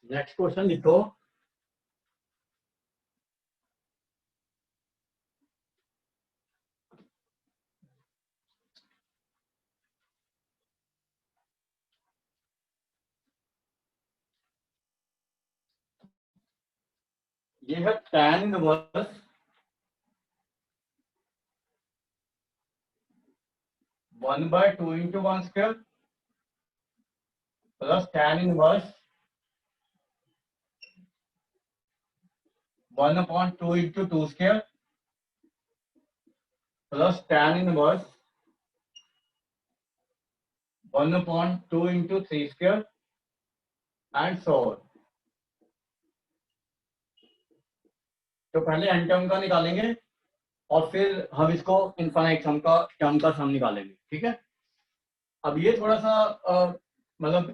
Next question लिखो। ये है tan inverse 1/2 into 1 square plus tan inverse 1/2 into 2 square plus tan inverse 1/2 into 3 square and so on. तो पहले N term का निकालेंगे और फिर हम इसको इनफाइनाइट टर्म का सम निकालेंगे, ठीक है। अब ये थोड़ा सा मतलब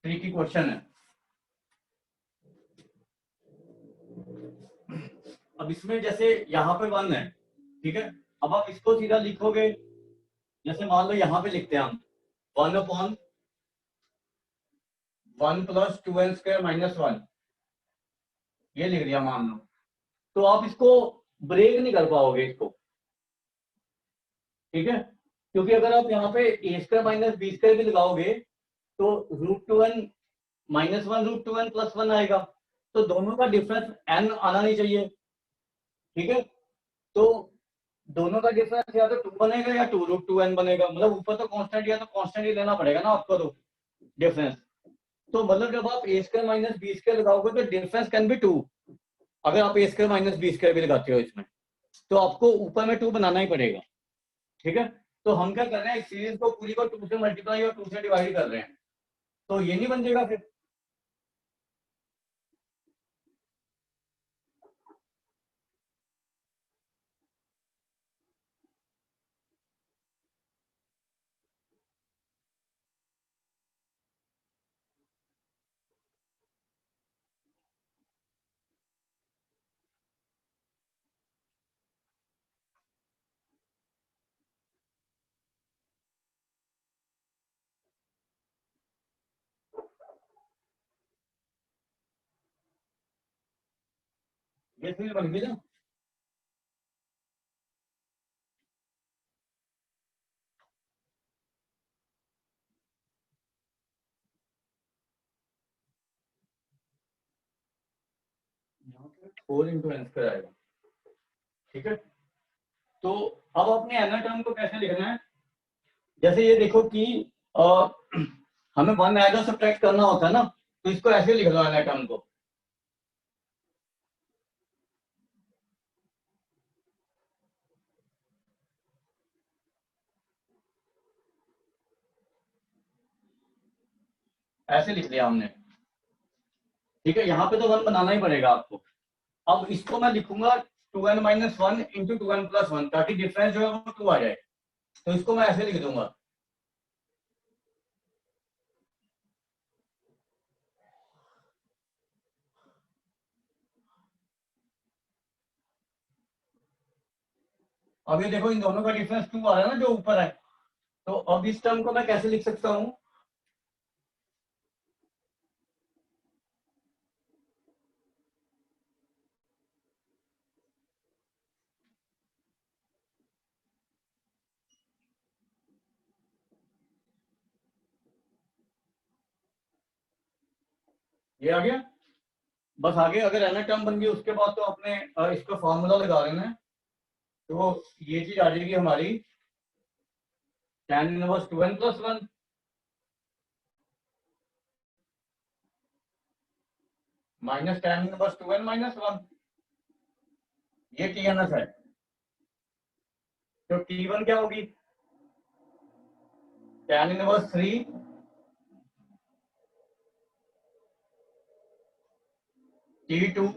ट्रिकी क्वेश्चन है। अब इसमें जैसे यहाँ पे 1 है, ठीक है। अब आप इसको सीधा लिखोगे, जैसे मान लो यहाँ पे लिखते हैं हम 1/1 प्लस 2n स्क्वायर माइनस 1, ये लिख दिया मान लो। तो आप इसको ब्रेक नहीं कर पाओगे इसको, ठीक है। क्योंकि अगर आप यहाँ पे ए स्क्वायर माइनस बी स्क्वायर भी लगाओगे तो √2n माइनस 1 √2n प्लस 1 आएगा। तो दोनों का डिफरेंस n आना नहीं चाहिए, ठीक है। तो दोनों का डिफरेंस या तो 2 बनेगा या 2√2n बनेगा। मतलब ऊपर तो कांस्टेंट या तो कांस्टेंट ही लेना पड़ेगा ना आपको, तो डिफरेंस। तो मतलब जब आप ए स्क्वायर माइनस बी स्क्वायर लगाओगे तो डिफरेंस कैन बी 2। अगर आप ए स्क्वायर माइनस बी स्क्वायर भी लगाते हो इसमें, तो आपको ऊपर में 2 बनाना ही पड़ेगा, ठीक है। तो हम क्या कर रहे हैं, इस सीरीज को पूरी को 2 से मल्टीप्लाई और 2 से डिवाइड कर रहे हैं, तो ये नहीं बन जाएगा फिर। ये सीरीज बन गई ना। यहाँ पे 4 इंटू एन स्क्वायर आएगा, ठीक है। तो अब अपने एनर टर्म को कैसे लिखना है, जैसे ये देखो कि हमें 1 ऐड और सब्ट्रैक्ट करना होता है ना, तो इसको ऐसे लिख लो एनर टर्म को। ऐसे लिख दिया हमने, ठीक है। यहाँ पे तो 1 बनाना ही पड़ेगा आपको। अब इसको मैं लिखूंगा 2n minus 1 into 2n plus 1, ताकि डिफरेंस जो है वो 2 आ जाए। तो इसको मैं ऐसे लिख दूंगा। अब ये देखो इन दोनों का डिफरेंस 2 आ रहा है ना जो ऊपर है। तो अब इस टर्म को मैं कैसे लिख सकता हूं, ये आ गया। बस आगे अगर एन टर्म बन गई उसके बाद तो अपने इसका फॉर्मूला लगा लेना है। तो ये चीज आ जाएगी हमारी tan inverse 2n plus 1 minus tan inverse 2n minus 1। ये टीएनएस है। तो T1 क्या होगी? tan इनवर्स 3 T2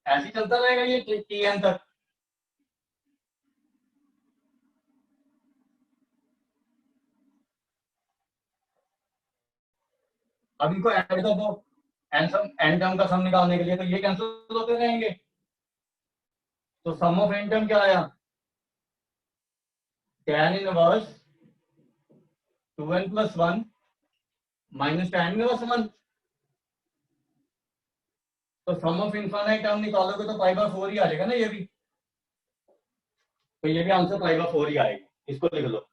ऐसे ही चलता रहेगा ये Tn तक। अब इनको ऐड कर दो एन टर्म का सम निकालने के लिए, तो ये कैंसिल होते रहेंगे। तो सम ऑफ एन टर्म क्या आया? tan inverse 2n plus 1 minus tan inverse 1। तो सम ऑफ इनफाइनाइट टर्म निकालोगे तो पाई बाय 4 ही आ जाएगा ना ये भी। तो ये भी आंसर पाई बाय 4 ही आएगी, इसको लिख लो।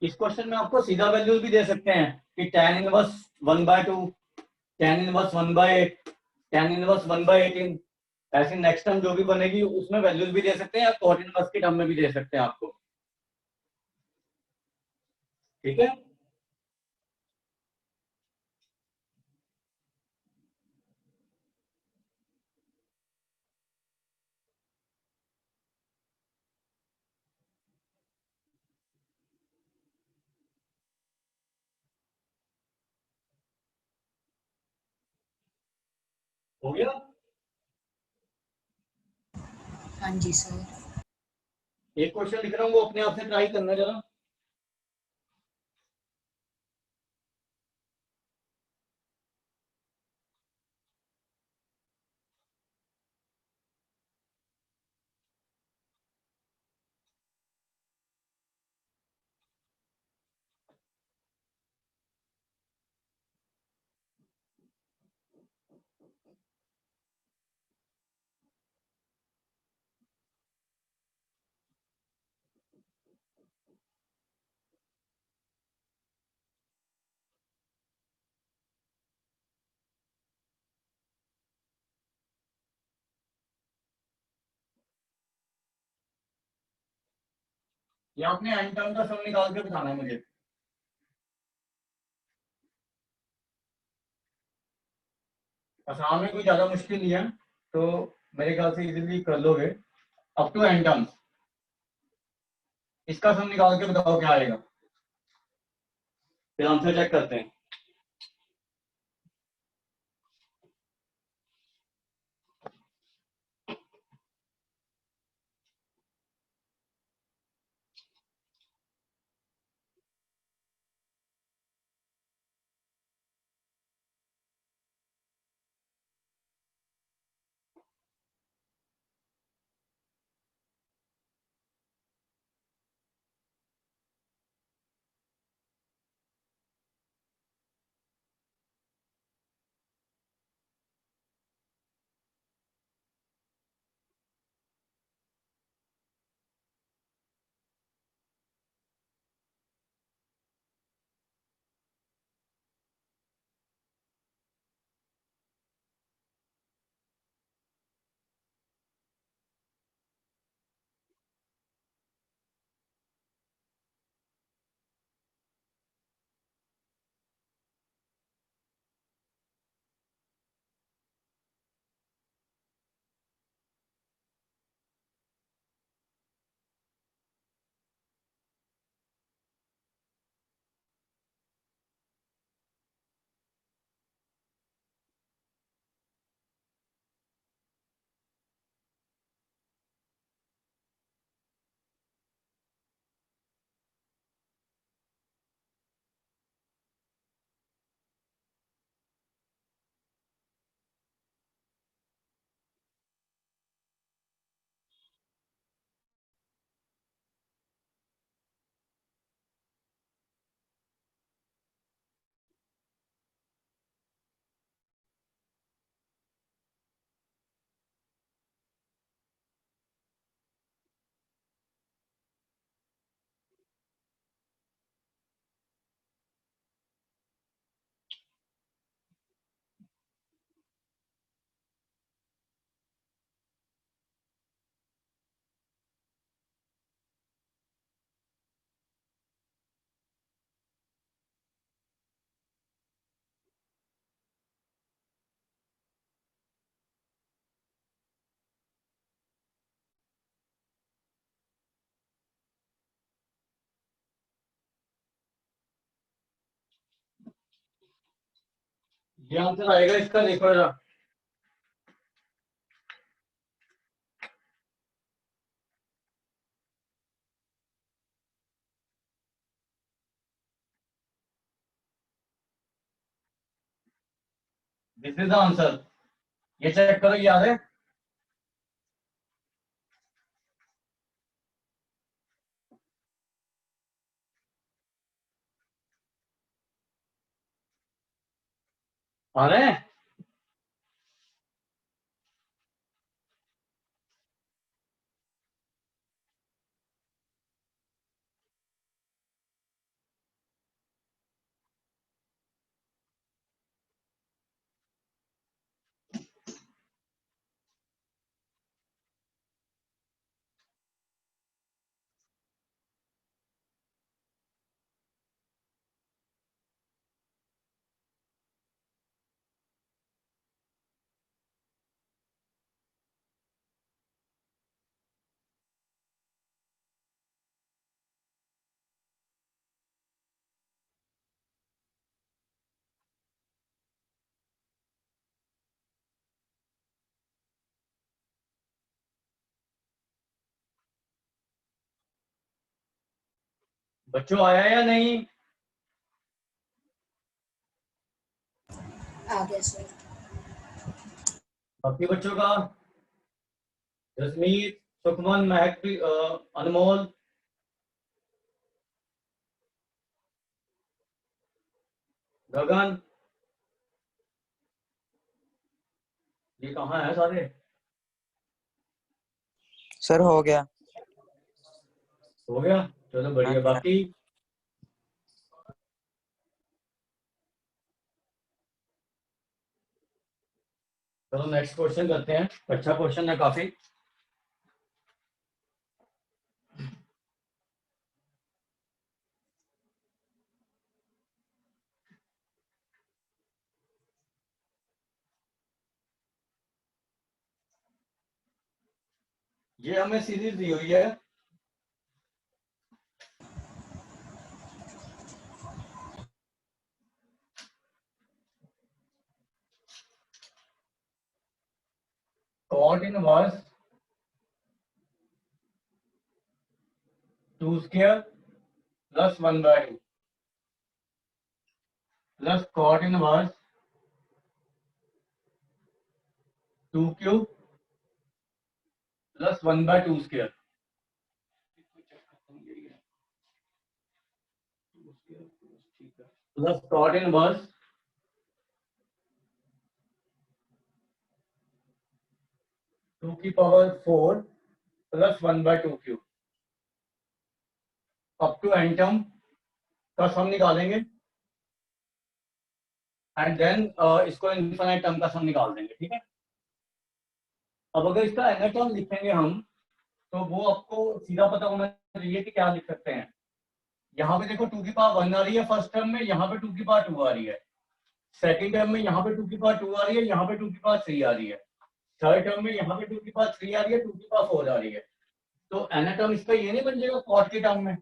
इस क्वेश्चन में आपको सीधा वैल्यूज भी दे सकते हैं कि tan inverse 1/2, tan inverse 1/8, tan inverse 1/18। ऐसी नेक्स्ट टर्म जो भी बनेगी उसमें वैल्यूज भी दे सकते हैं, या cot इनवर्स की टर्म में भी दे सकते हैं आपको। ठीक है। हो गया। हाँ जी सर। एक क्वेश्चन लिख रहा हूँ, वो अपने आप से ट्राई करना जरा। ये आपने एन टर्म का सम निकाल के बताना है मुझे। आसान में कोई ज्यादा मुश्किल नहीं है, तो मेरे ख्याल से इजीली कर लोगे। अप टू एन टर्म्स इसका सम निकाल के बताओ क्या आएगा, फिर आंसर चेक करते हैं। ये आंसर आएगा इसका, देखो जरा। This is the answer. ये चेक करो, ये याद है? आ रहे हैं? बच्चों आया या नहीं? आ गया सर। बाकी बच्चों का? जसमीत, सुखमन, महक, अनमोल। गगन। ये कहाँ है सारे? सर हो गया। हो गया, चलो बढ़िया। हाँ। बाकी चलो नेक्स्ट क्वेश्चन करते हैं। अच्छा क्वेश्चन है काफी। ये हमें सीरीज दी हुई है। cot inverse 2 square plus 1/2 plus cot inverse 2 cube plus 1/2 square plus cot inverse 2 की power 4 plus 1/2 cube up to n term का सम निकालेंगे एंड देन इसको इनफिनिट टर्म का सम निकाल देंगे। ठीक है। अब अगर इसका एन टर्म लिखेंगे हम, तो वो आपको सीधा पता होना चाहिए कि क्या लिख सकते हैं। यहाँ पे देखो 2 की पावर 1 आ रही है फर्स्ट टर्म में, यहाँ पे 2 की पावर 2 आ रही है। सेकंड टर्म में यहाँ पे 2 की पावर 2 आ रही है, यहाँ पे 2 की पावर 3 आ रही है। थर्ड टर्म में यहाँ पे 2 की पावर 3 आ रही है, 2 की पावर 4 आ रही है। तो एन टर्म इसका ये नहीं बन जाएगा कॉट के टर्म में?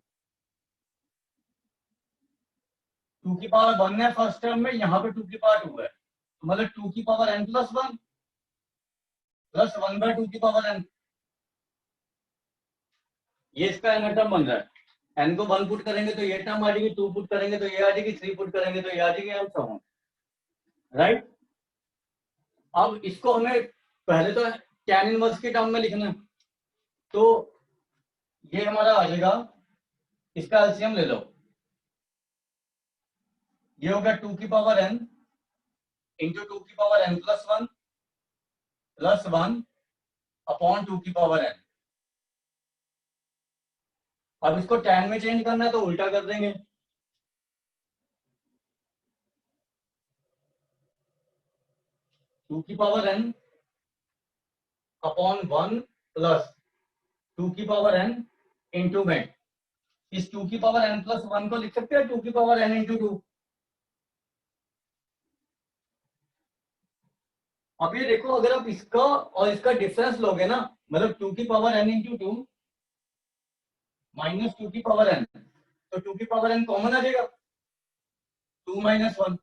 2 की पावर 1 है फर्स्ट टर्म में, यहाँ पे 2 की पावर 2 है, तो मतलब 2 की पावर n प्लस 1 प्लस 1/2 की पावर n। ये इसका एन टर्म बन रहा है। n को 1 पुट करेंगे तो ये टर्म आ जाएगी, 2 पुट करेंगे तो ये आ जाएगी, 3 पुट करेंगे तो ये आ जाएगी, एंड सो ऑन। राइट। अब इसको हमें पहले तो tan इनवर्स के टर्म में लिखना है, तो ये हमारा आ जाएगा, इसका एलसीएम ले लो। ये हो गया 2 की पावर n इंटू 2 की power n plus 1 plus 1 upon 2 की पावर n। अब इसको tan में चेंज करना है तो उल्टा कर देंगे। 2 की पावर n अपॉन 1 प्लस 2 की पावर n इंटू में इस 2 की पावर n प्लस 1 को लिख सकते हैं 2 की पावर n इंटू 2। अब ये देखो, अगर आप इसका और इसका डिफरेंस लोगे ना, मतलब 2 की पावर n इंटू 2 माइनस 2 की पावर n, तो 2 की पावर n कॉमन आ जाएगा, 2 माइनस 1,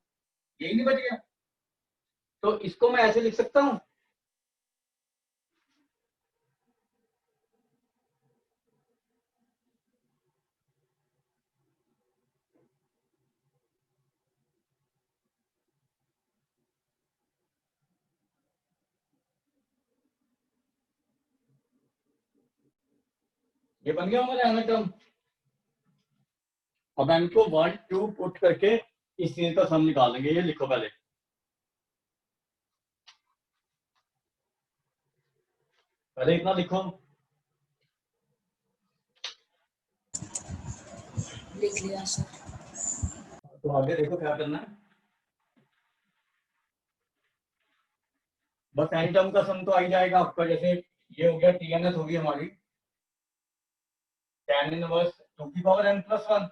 यही नहीं बच गया। तो इसको मैं ऐसे लिख सकता हूं, ये बन गया हमारा एन टर्म। अब इनको 1 2 पुट करके इस चीज का सम निकालेंगे। ये लिखो पहले, पहले इतना लिखो, लिख लिया सर। तो आगे देखो क्या करना है। बस एन टर्म का सम तो आ ही जाएगा आपका। जैसे ये हो गया, टी एन एस होगी हमारी tan इनवर्स 2 की power n plus 1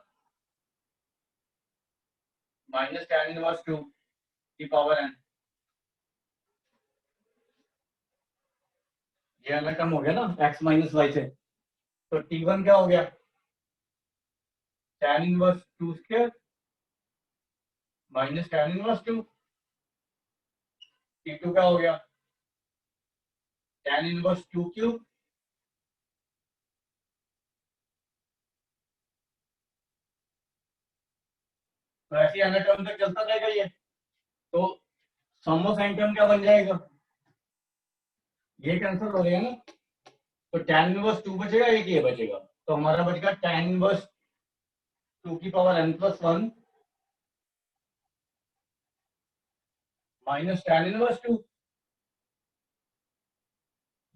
minus tan inverse 2 की पावर n। ये अलग टर्म हो गया ना x माइनस वाई से। तो t1 क्या हो गया, tan inverse 2 square minus tan inverse 2। t2 क्या हो गया, tan इनवर्स 2 क्यूब तो ऐसे अनर टर्म तक चलता रहेगा ये। तो सम ऑफ एन टर्म क्या बन जाएगा, ये कैंसिल हो रहे हैं ना, तो tan इनवर्स 2 बचेगा, एक ये बचेगा। तो हमारा बचेगा tan इनवर्स 2 की power n plus 1 minus tan inverse 2।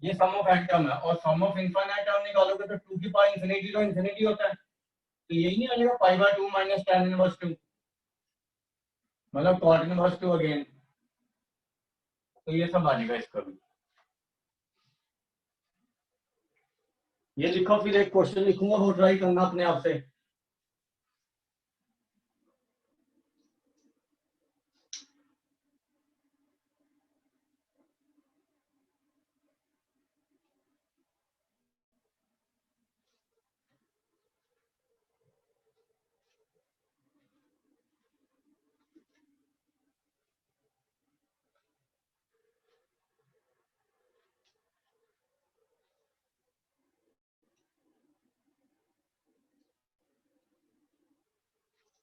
ये सम ऑफ एन टर्म है। और सम ऑफ इनफाइनाइट टर्म निकालोगे तो 2 की पावर इंफिनिटी तो इंफिनिटी होता है, तो यही नहीं आ जाएगा pi by 2 minus tan inverse 2, मतलब cot इनवर्स 2 अगेन। तो ये सब आ जाएगा इसका भी। ये लिखो, फिर एक क्वेश्चन लिखूंगा, वो ट्राई करना अपने आप से।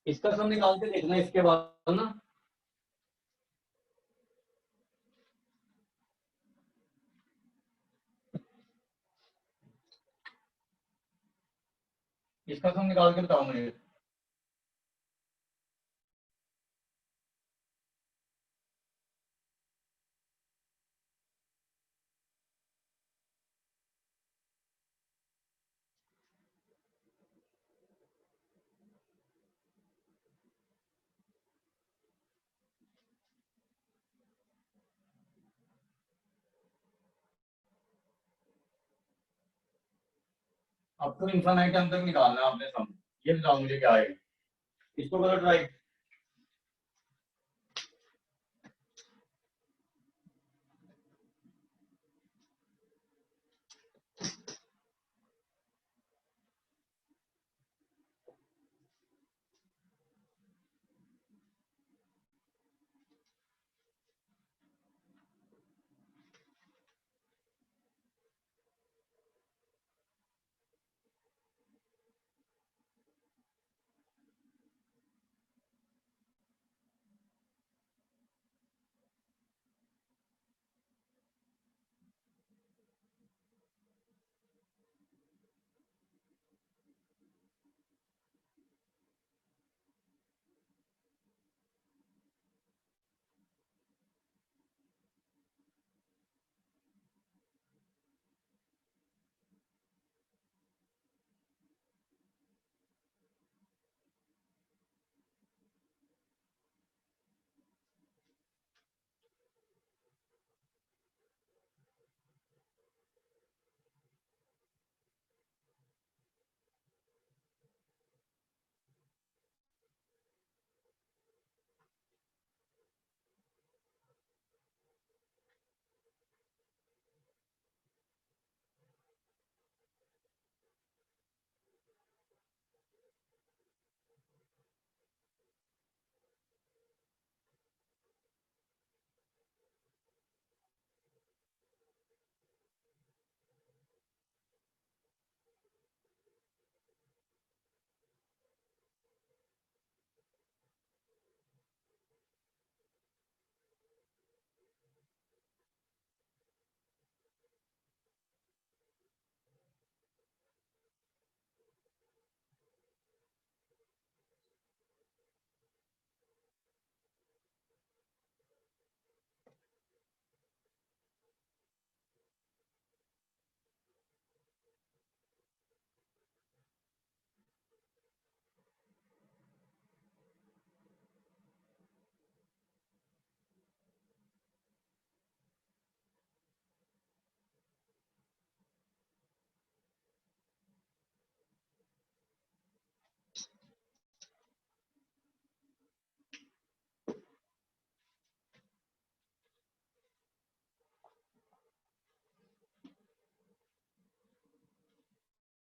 इसका सम निकाल के देखना इसके बाद ना। इसका सम निकाल के बताओ मुझे। अब तो इन्फानाइट टर्म तक निकालना है आपने सम। ये बताओ मुझे क्या है, इसको करो ट्राई।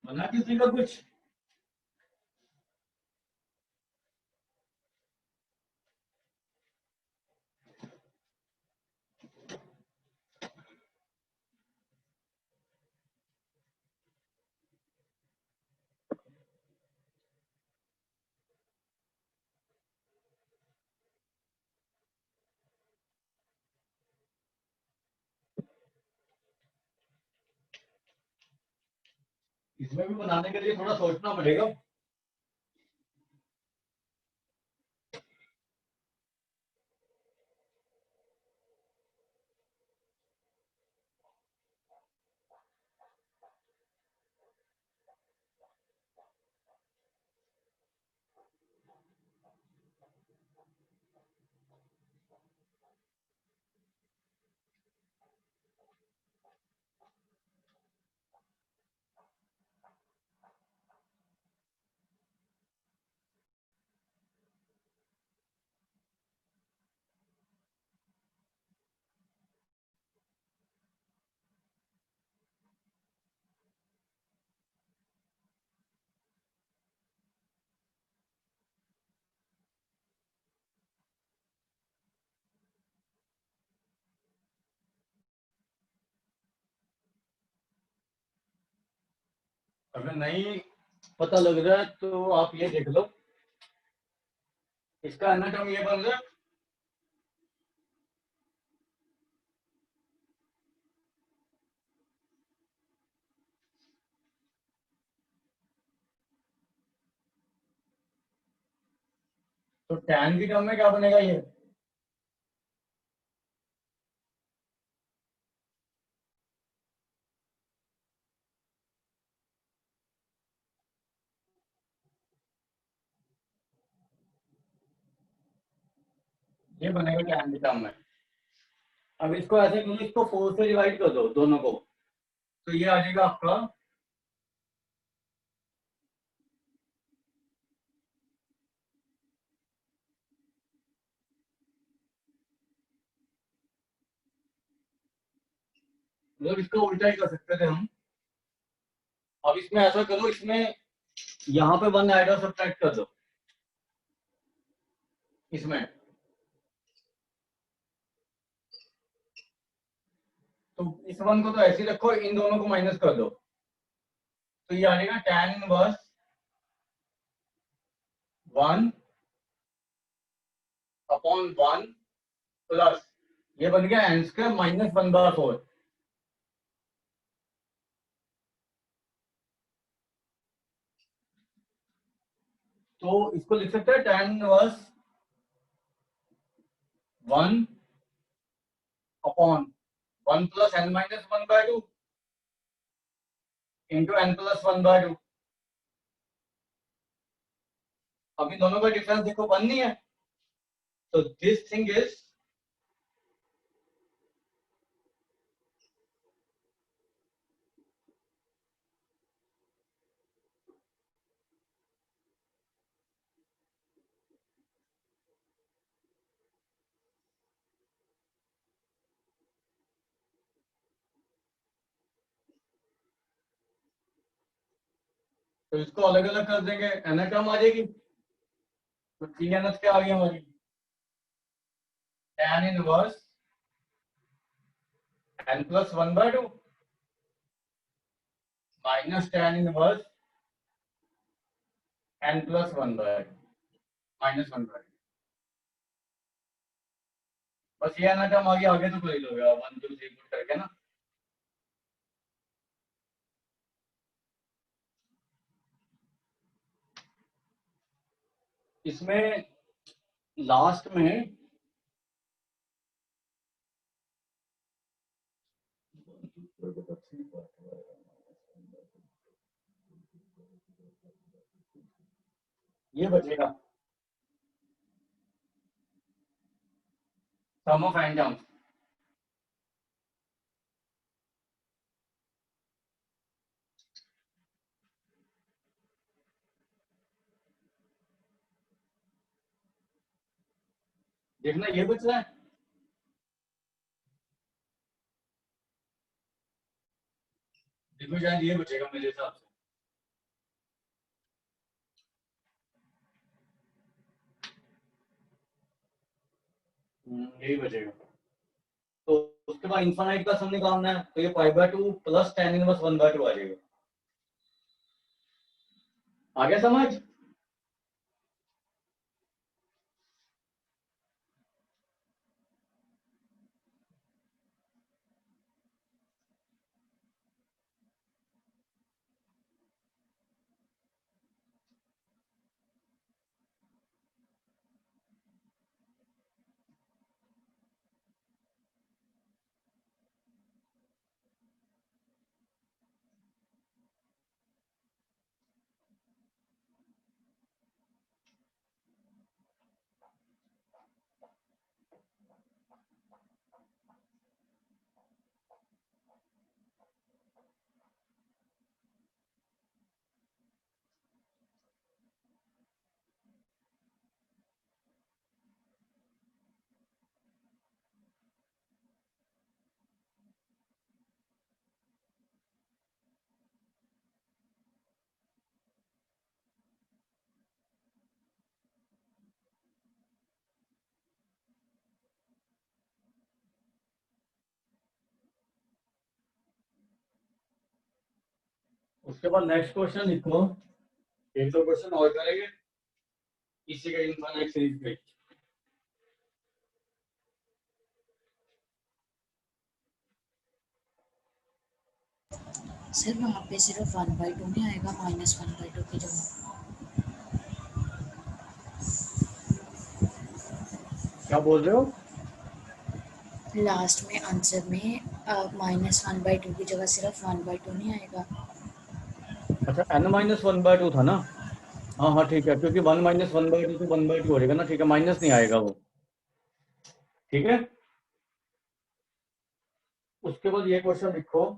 बना किसी का कुछ? इसमें भी बनाने के लिए थोड़ा सोचना पड़ेगा। अगर नहीं पता लग रहा है तो आप ये देख लो, इसका एनाटॉमी ये बन रहा है। तो tan की टर्म में क्या बनेगा ये बनेगा tan की टर्म में। अब इसको ऐसे करो, इसको 4 से डिवाइड कर दो दोनों को, तो ये आ जाएगा आपका मतलब इसका उल्टा ही कर सकते थे हम। अब इसमें ऐसा करो, इसमें यहाँ पे 1 ऐड और सब्ट्रैक्ट कर दो इसमें, तो इस 1 को तो ऐसे ही रखो, इन दोनों को माइनस कर दो, तो ये आ जाएगा tan इनवर्स 1 अपॉन 1 प्लस ये बन गया n स्क्वायर माइनस 1/4। तो इसको लिख सकते हैं tan inverse 1 upon 1 plus n minus 1/2 into n plus 1/2। अभी दोनों का डिफरेंस देखो 1 नहीं है, तो दिस थिंग इज तो इसको अलग अलग कर देंगे, एन टर्म आ जाएगी। तो 3n क्या आ गई हमारी, tan inverse n plus 1/2 minus tan inverse n plus 1/2 minus 1/2। बस ये एन टर्म आ गया, आगे तो कर ही लोगे 1 2 3 पुट करके ना। इसमें लास्ट में ये बचेगा सम ऑफ n टर्म्स। देखना ये बच रहा है, देखो शायद ये बचेगा मेरे हिसाब से। यही बचेगा। तो उसके बाद इन्फानाइट का सम निकालना है, तो ये π/2 प्लस tan इनवर्स 1/2 आ जाएगा। आगे समझ? उसके बाद नेक्स्ट क्वेश्चन लिखो, एक दो क्वेश्चन और करेंगे इसी का इनफाइनाइट सीरीज पे। सर वहाँ पे सिर्फ 1/2 नहीं आएगा, -1/2 की जगह। क्या बोल रहे हो? लास्ट में आंसर में -1/2 की जगह सिर्फ 1/2 नहीं आएगा। अच्छा n-1/2 था ना? हाँ हाँ ठीक है, क्योंकि 1 - 1/2 तो 1/2 हो जाएगा ना, ठीक है, माइनस नहीं आएगा वो, ठीक है। उसके बाद ये क्वेश्चन लिखो,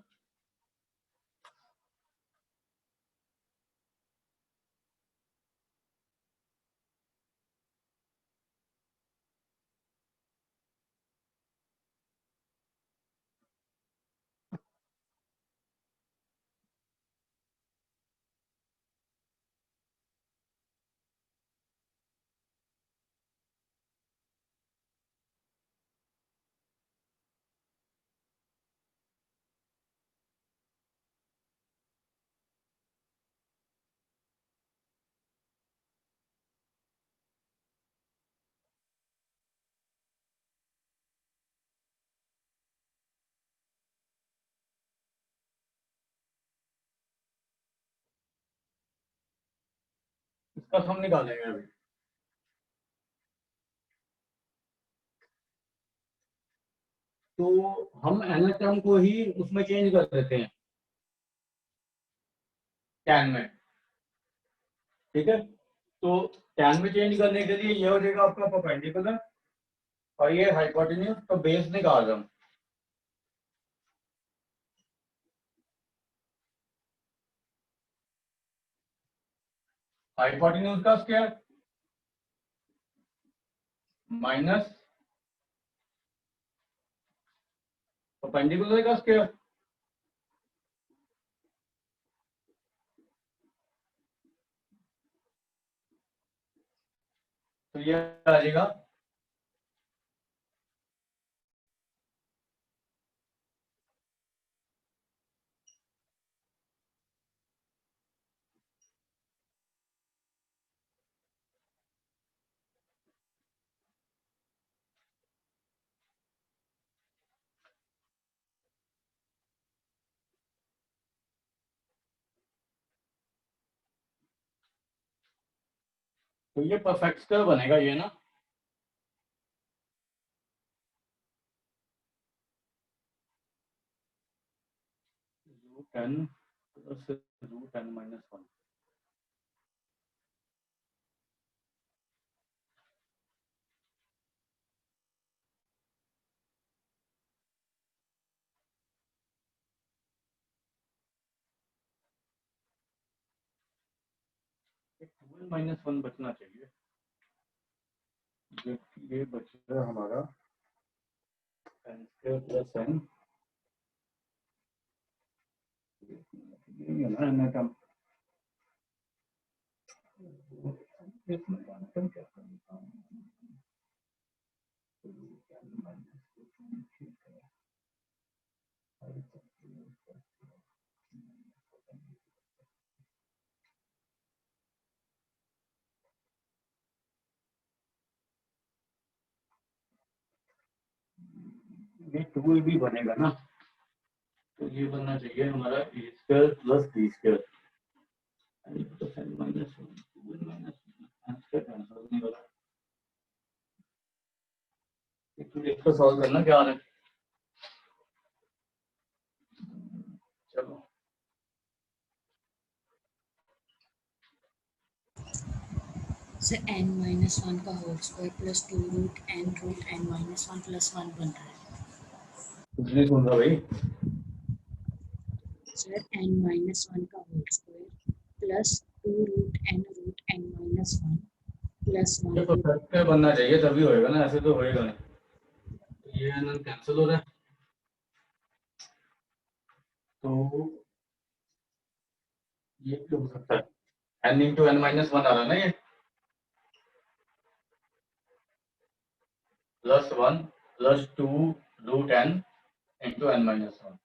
इसका सम निकालेंगे अभी। तो हम n टर्म को ही उसमें चेंज कर देते हैं tan में, ठीक है। तो tan में चेंज करने के लिए ये हो जाएगा आपका परपेंडिकुलर और ये हाइपोटेन्यूज, तो बेस निकाल रहा हूं। हाइपोटेन्यूज का स्क्वायर माइनस परपेंडिकुलर का स्क्वायर, तो ये आ जाएगा तो ये परफेक्ट स्क्वायर बनेगा ये ना। √10 प्लस √10 - 1, -1 बचना चाहिए, ये बच रहा हमारा n² + n, ये है ना n टर्म। ये 2 भी बनेगा ना, तो ये बनना चाहिए हमारा A square plus B square minus इसको सॉल्व करना क्या आ रहा है। चलो सर n माइनस वन का whole square plus 2 root n minus one plus one बन रहा है। कुछ नहीं सुन रहा भाई। सर n माइनस वन का whole square plus 2 root n minus one plus one देखो फैक्टर बनना चाहिए तभी होएगा ना, ऐसे तो होएगा नहीं। ये n कैंसिल हो रहा है, तो ये भी हो सकता है n into n minus one आ रहा है ना, ये plus one plus two root n into n minus one.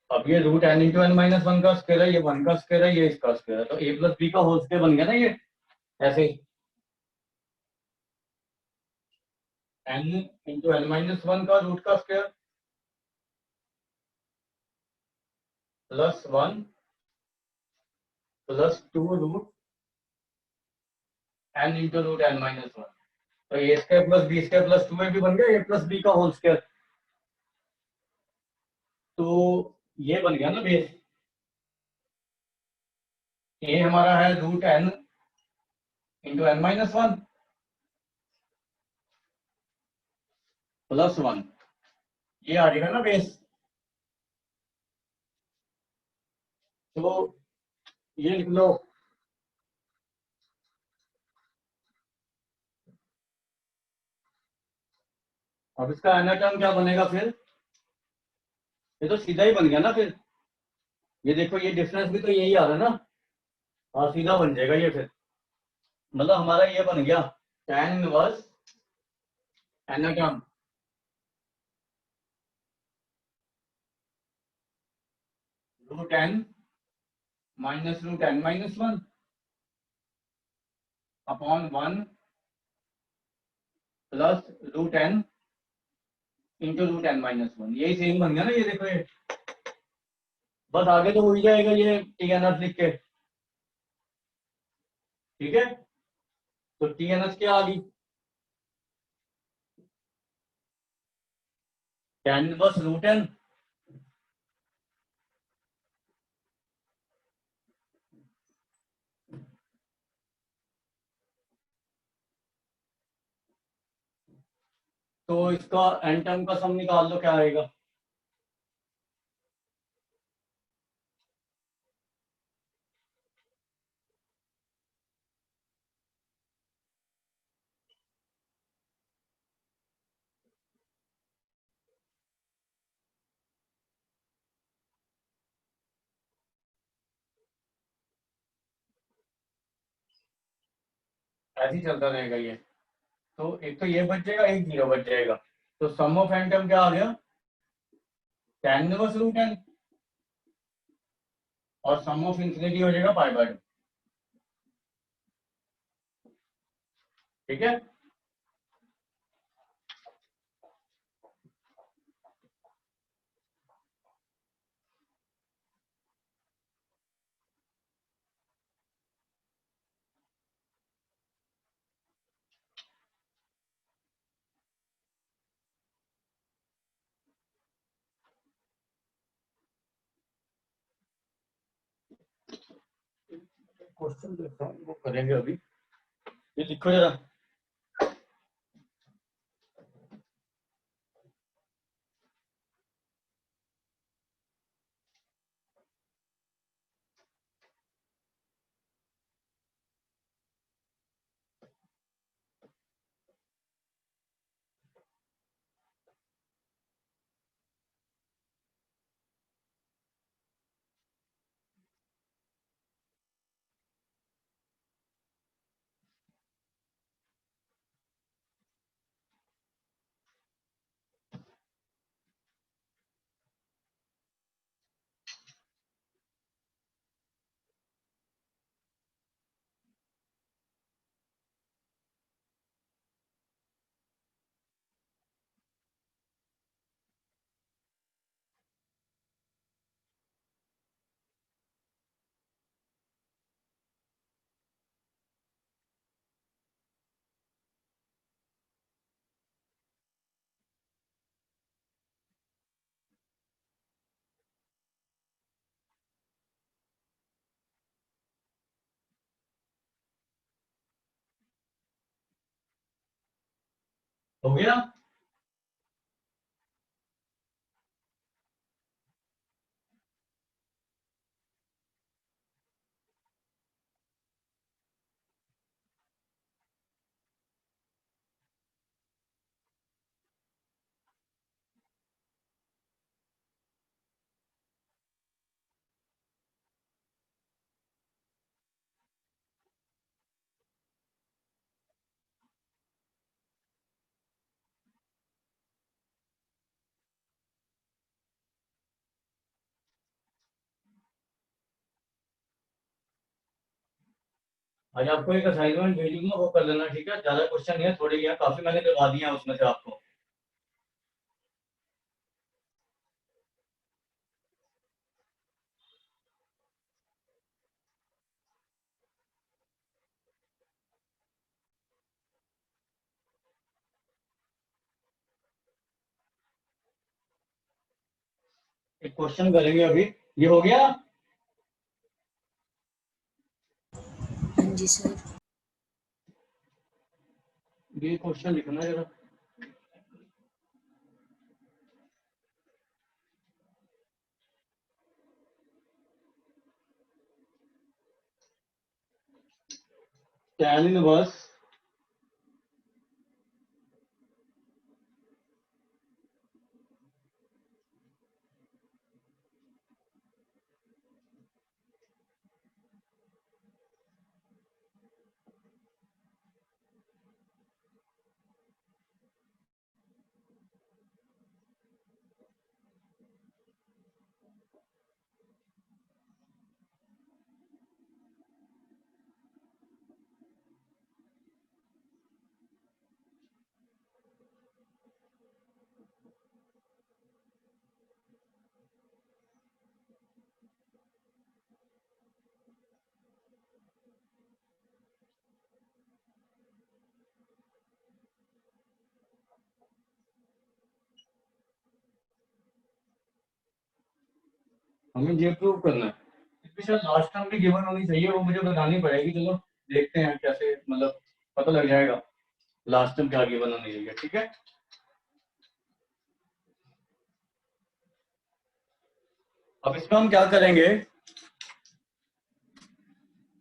अब ये root n into n minus one का स्क्वायर है, ये वन का स्क्वायर है, ये इसका स्क्वायर है, तो a प्लस बी का होल स्क्वायर बन गया ना ये ऐसे ही। n into n minus one का रूट का square plus one plus two root n into root n minus one, तो A square plus B square plus two भी बन गया, ए प्लस बी का होल स्क्वायर। तो ये बन गया ना बेस। ए हमारा है root n into n minus one plus one, ये आ जाएगा ना बेस। तो ये लिख लो, अब इसका एनर टर्म क्या बनेगा फिर, ये तो सीधा ही बन गया ना फिर। ये देखो ये डिफरेंस भी तो यही आ रहा है ना, हाँ सीधा बन जाएगा ये फिर। मतलब हमारा ये बन गया tan inverse inner term root n minus root n minus one upon one plus root n into root n minus one, यही सेम बन गया ना ये देखो ये। बस आगे तो हो ही जाएगा ये टी एन एस लिख के, ठीक है। तो टी एन एस क्या आ गई, tan इनवर्स रूट n तो इसका एन टर्म का सम निकाल लो क्या आएगा। ऐसे ही चलता रहेगा ये, तो एक तो ये बच जाएगा, एक जीरो बच जाएगा। तो सम ऑफ एन टर्म क्या आ गया, tan इनवर्स रूट n, और सम ऑफ इंफिनिटी हो जाएगा पाई बाय टू, ठीक है। क्वेश्चन देखता हूँ वो करेंगे अभी, ये लिखो जरा। हो गया। आज आपको एक असाइनमेंट भेजूंगा, वो कर लेना, ठीक है? ज्यादा क्वेश्चन नहीं है, थोड़े ही हैं, काफी मैंने करवा दिए हैं उसमें से आपको। एक क्वेश्चन करेंगे अभी। ये हो गया। हाँ जी सर। ये क्वेश्चन लिखना जरा। tan इनवर्स हमें ये प्रूव करना है। इसमें शायद लास्ट टर्म भी गिवन होनी चाहिए, वो मुझे बतानी पड़ेगी। चलो देखते हैं कैसे, मतलब पता लग जाएगा लास्ट टर्म क्या गिवन होनी चाहिए, ठीक है? अब इसमें हम क्या करेंगे,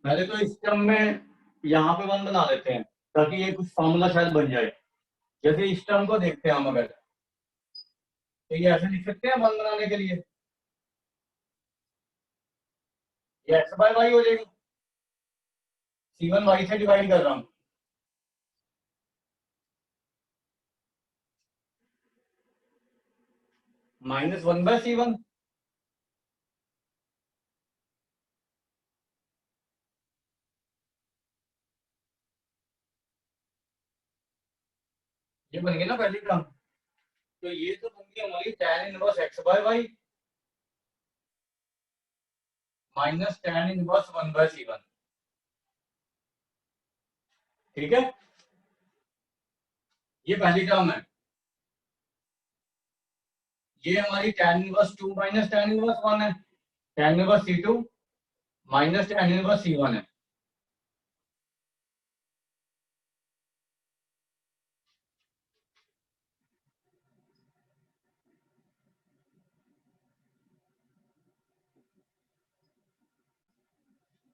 पहले तो इस टर्म में यहाँ पे वन बना लेते हैं, ताकि ये कुछ फॉर्मूला शायद बन जाए। जैसे इस टर्म को देखते हैं हम, अगर तो ये ऐसे लिख सकते हैं वन बनाने के लिए, ये एक्स बाय वाई हो जाएगी। C1 वाई से डिवाइड कर रहा हूँ, -1/C1। ये बन गया ना पहली टर्म। तो ये तो बन गई हमारी tan inverse x by y minus tan inverse 1/C1, ठीक है? ये पहली टर्म है। ये हमारी tan inverse 2 minus tan inverse 1 है। tan inverse C2 minus tan inverse C1 है।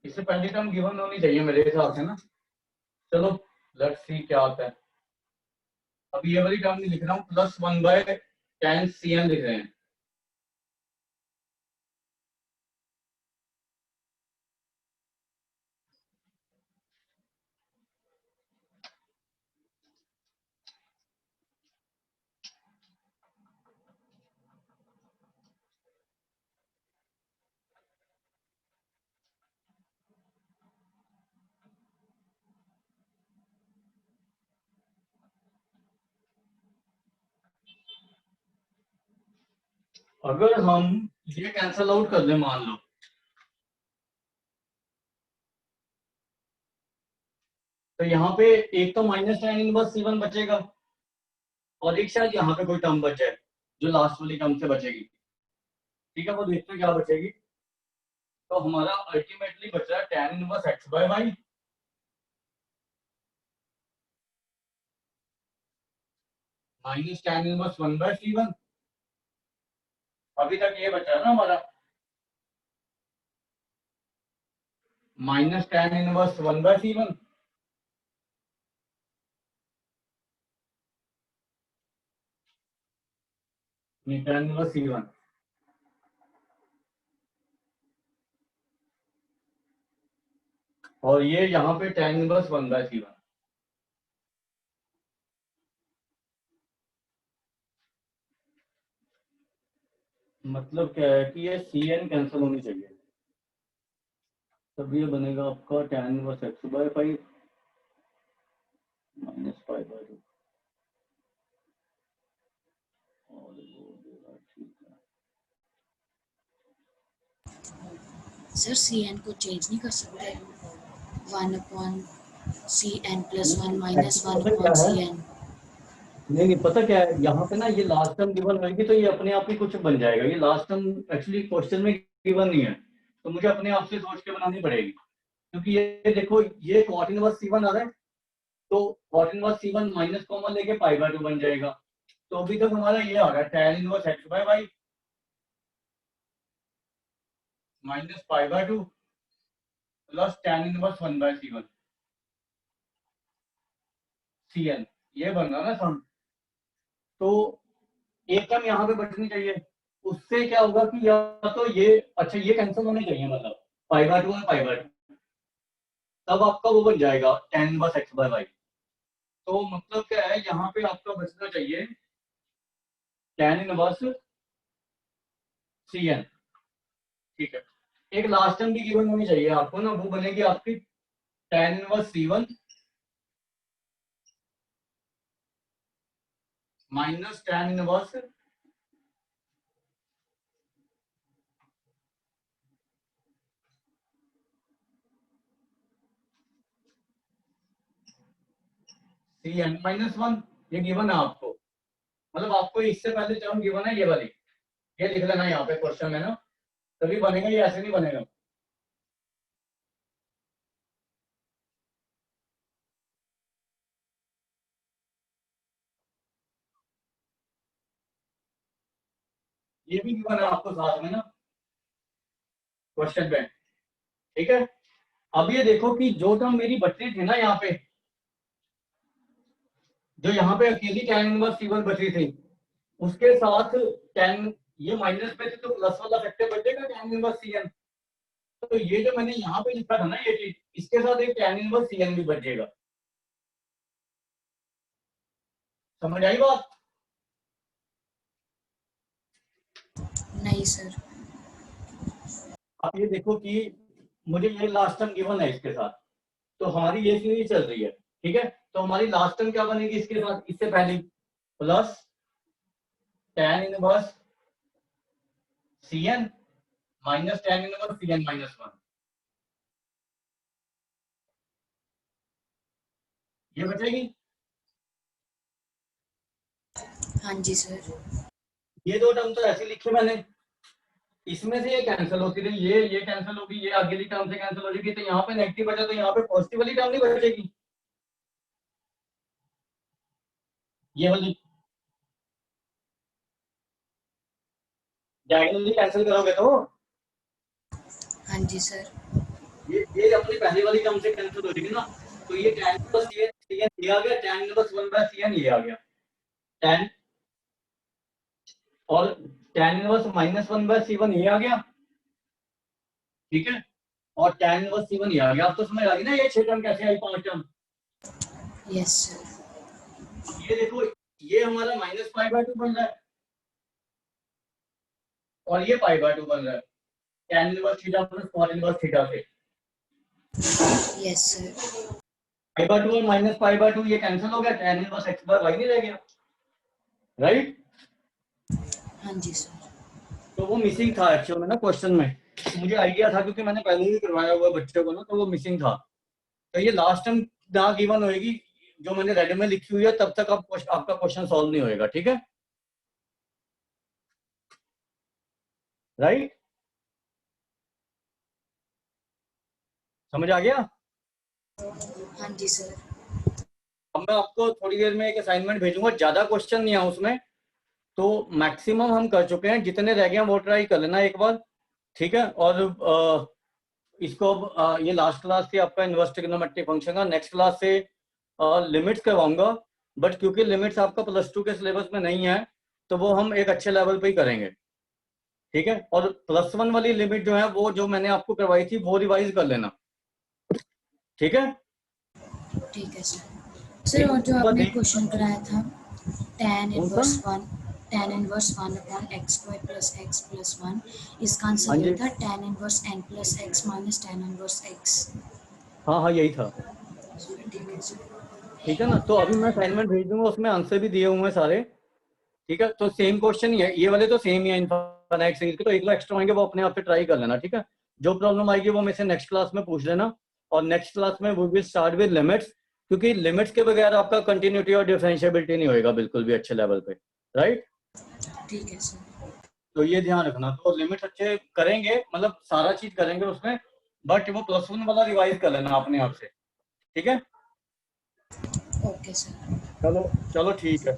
इससे पहली टर्म गिवन होनी चाहिए मेरे हिसाब से ना। चलो लेट्स सी क्या आता है। अब ये वाली टर्म नहीं लिख रहा हूँ, +1/tan CN लिख रहे हैं। अगर हम ये कैंसल आउट कर दें, मान लो, तो यहाँ पे एक तो माइनस tan इनवर्स C1 बचेगा, और एक शायद यहाँ पे कोई टर्म बच जाए जो लास्ट वाली टर्म से बचेगी। ठीक है, वो देखते हैं क्या बचेगी। तो हमारा अल्टीमेटली बच रहा है tan inverse x by y minus tan inverse 1/c1। अभी तक ये बचा ना हमारा, minus tan inverse 1/c1। tan inverse c1, और ये यहाँ पे tan इनवर्स 1/c1। मतलब क्या है कि ये cn कैंसिल होनी चाहिए, तब ये बनेगा आपका tan इनवर्स x/5 माइनस π/2। और वो देगा, ठीक है। सर सी एन को चेंज नहीं कर सकते? 1/cn+1 -1 पता क्या अपॉन है, सी एन। नहीं पता क्या है, यहाँ पे ना ये लास्ट टर्म गिवन होगी तो ये अपने आप ही कुछ बन जाएगा। ये लास्ट टर्म एक्चुअली क्वेश्चन में गिवन नहीं है, तो मुझे अपने आप से सोच के बनानी पड़ेगी, क्योंकि ये देखो ये cot इनवर्स c1 आ रहा है, तो cot inverse c1 minus common लेके π/2 बन जाएगा। तो अभी तक हमारा ये आ रहा है tan inverse x/y minus π/2 plus tan inverse 1/c1 cn, ये बन रहा है ना सम। तो एक टर्म यहाँ पे बचनी चाहिए, उससे क्या होगा कि या तो ये, अच्छा ये कैंसिल होने चाहिए, मतलब π/2 और π/2, तब आपका वो बन जाएगा tan इनवर्स x/y। तो मतलब क्या है, यहाँ पे आपका बचना चाहिए tan इनवर्स cn, ठीक है। एक लास्ट टर्म भी गिवन होनी चाहिए आपको ना, वो बनेगी आपकी tan inverse c1 minus tan inverse cn-1। ये गिवन है आपको, मतलब आपको इससे पहले टर्म गिवन है ये वाली, ये लिख लेना यहाँ पे क्वेश्चन में ना, तभी बनेगा, ये ऐसे नहीं बनेगा। ये भी गिवन है आपको साथ में ना क्वेश्चन पे, ठीक है। अब ये देखो कि जो टर्म मेरी बची थी ना यहाँ पे, जो यहाँ पे अकेली tan इनवर्स c1 बची थी, उसके साथ tan, ये माइनस पे थी तो प्लस वाला फैक्टर बचेगा tan इनवर्स cn। तो ये जो मैंने यहाँ पे लिखा था ना ये चीज, इसके साथ एक tan इनवर्स cn भी बचेगा। समझ आई बात? नहीं सर। आप ये देखो कि मुझे ये लास्ट टर्म गिवन है इसके साथ, तो हमारी ये सीरीज चल रही है, ठीक है। तो हमारी लास्ट टर्म क्या बनेगी इसके साथ, इससे पहले plus tan inverse cn minus tan inverse cn-1, ये बचेगी। हाँ जी सर। ये दो टर्म तो ऐसे लिखे मैंने, इसमें से ये कैंसिल होती रही, ये कैंसिल होगी, ये अगली टर्म से कैंसिल हो जाएगी, तो यहाँ पे नेगेटिव बचा तो यहाँ पे पॉजिटिव वाली टर्म नहीं बचेगी, ये वाली डायगोनली कैंसिल करोगे तो हाँ जी सर। ये अपनी पहली वाली टर्म से कैंसिल हो जाएगी ना। तो ये tan इनवर्स cn ये आ गया, tan इनवर्स 1/cn ये आ गया, tan, और tan इनवर्स -1/c1 ये आ गया, ठीक है। और tan इनवर्स c1 ये आ गया। अब तो समझ आ गई ना ये 6 टर्म कैसे आई, 5 टर्म। Yes sir. ये देखो ये हमारा माइनस π/2 बन रहा है, और ये π/2 बन रहा है tan inverse theta plus cot inverse theta से। Yes sir. π/2 और माइनस π/2 ये कैंसिल हो गया, tan इनवर्स x/y नहीं रह गया, राइट। हाँ जी सर। तो वो मिसिंग था एक्चुअल में ना क्वेश्चन में, तो मुझे आइडिया था क्योंकि मैंने पहले ही करवाया हुआ बच्चों को ना, तो वो मिसिंग था। तो ये लास्ट टाइम ना गिवन होएगी, जो मैंने रेड में लिखी हुई है, तब तक आपका क्वेश्चन सॉल्व नहीं होएगा, ठीक है, राइट। समझ आ गया? हाँ जी सर। अब मैं आपको थोड़ी देर में एक असाइनमेंट भेजूंगा, ज्यादा क्वेश्चन नहीं है उसमें, तो मैक्सिमम हम कर चुके हैं, जितने रह गए हैं वो ट्राई कर लेना एक बार, ठीक है। और इसको अब ये लास्ट क्लास से आपका इनवर्स ट्रिग्नोमेट्रिक फंक्शन का, नेक्स्ट क्लास से लिमिट्स करवाऊंगा, बट क्योंकि लिमिट्स आपका +2 के सिलेबस में नहीं है तो वो हम एक अच्छे लेवल पे ही करेंगे, ठीक है। और +1 वाली लिमिट जो है वो जो मैंने आपको करवाई थी वो रिवाइज कर लेना, ठीक है। ठीक है सर और जो आपने क्वेश्चन कराया था tan inverse 1 upon x square plus x plus 1, इसका आंसर ये था tan inverse n plus x minus tan inverse x। हाँ यही था, ठीक है सर। ठीक है ना। तो अभी मैं असाइनमेंट भेज दूंगा, उसमें आंसर भी दिए हुए हैं सारे, ठीक है। तो सेम क्वेश्चन ही है, ये वाले तो सेम ही है इनफाइनाइट सीरीज के, तो एक दो एक्स्ट्रा होंगे वो अपने आप से ट्राई कर लेना, ठीक है। जो प्रॉब्लम आएगी वो मेरे से नेक्स्ट क्लास में पूछ लेना, और नेक्स्ट क्लास में we will start with limits, क्योंकि लिमिट्स के बगैर आपका कंटिन्यूटी और डिफरेंशिएबिलिटी नहीं होएगा बिल्कुल भी अच्छे लेवल पे, राइट। ठीक है सर। तो ये ध्यान रखना, तो लिमिट्स अच्छे करेंगे, मतलब सारा चीज करेंगे उसमें, बट वो +1 वाला रिवाइज कर लेना अपने आप से, ठीक है। Okay sir. चलो चलो ठीक है।